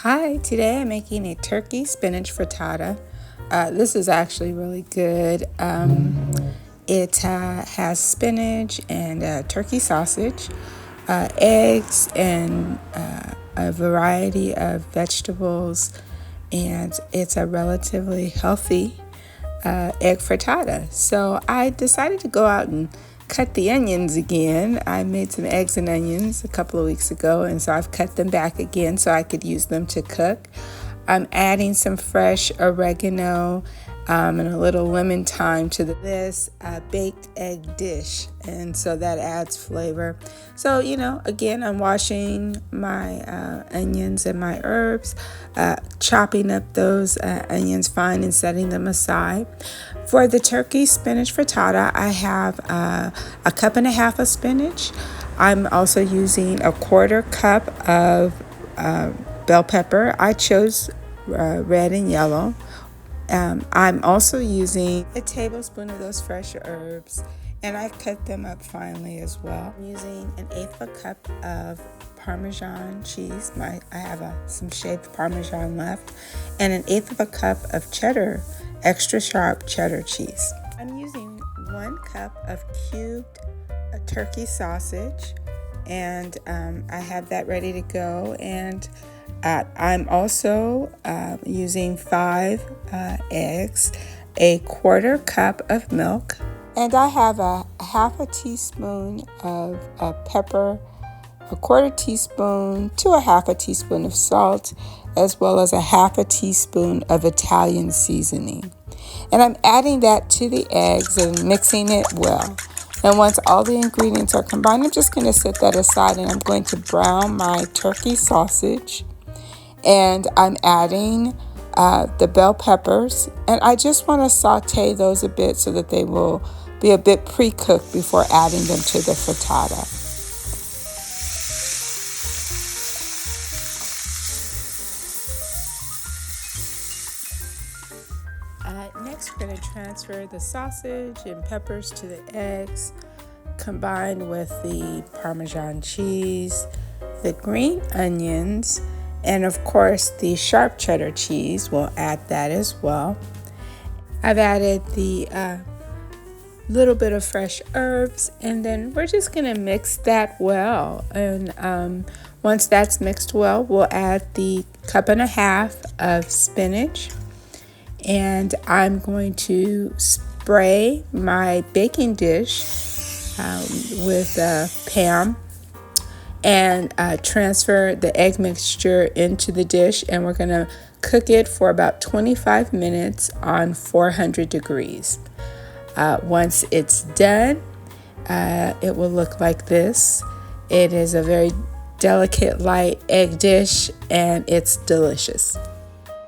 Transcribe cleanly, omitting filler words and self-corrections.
Hi, today I'm making a turkey spinach frittata. This is actually really good. It has spinach and turkey sausage, eggs, and a variety of vegetables, and it's a relatively healthy egg frittata. So I decided to go out and cut the onions again. I made some eggs and onions a couple of weeks ago, and so I've cut them back again so I could use them to cook. I'm adding some fresh oregano and a little lemon thyme to this baked egg dish, and so that adds flavor. So, again, I'm washing my onions and my herbs, chopping up those onions fine and setting them aside. For the turkey spinach frittata, I have a cup and a half of spinach. I'm also using a quarter cup of bell pepper. I chose red and yellow. I'm also using a tablespoon of those fresh herbs, and I cut them up finely as well. I'm using 1/8 of a cup of Parmesan cheese. I have some shaved Parmesan left, and 1/8 of a cup of cheddar, extra sharp cheddar cheese. I'm using 1 cup of cubed turkey sausage, and I have that ready to go. And I'm also using 5 eggs, a quarter cup of milk, and I have a half a teaspoon of pepper, a quarter teaspoon to a half a teaspoon of salt, as well as a half a teaspoon of Italian seasoning. And I'm adding that to the eggs and mixing it well. And once all the ingredients are combined, I'm just going to set that aside, and I'm going to brown my turkey sausage. And I'm adding the bell peppers, and I just want to saute those a bit so that they will be a bit pre-cooked before adding them to the frittata. Next, we're going to transfer the sausage and peppers to the eggs, combined with the Parmesan cheese, the green onions, and of course the sharp cheddar cheese. We'll add that as well. I've added the little bit of fresh herbs, and then we're just going to mix that well. And once that's mixed well, we'll add the cup and a half of spinach. And I'm going to spray my baking dish with Pam and transfer the egg mixture into the dish, and we're going to cook it for about 25 minutes on 400 degrees. Once it's done, it will look like this. It is a very delicate light egg dish, and it's delicious.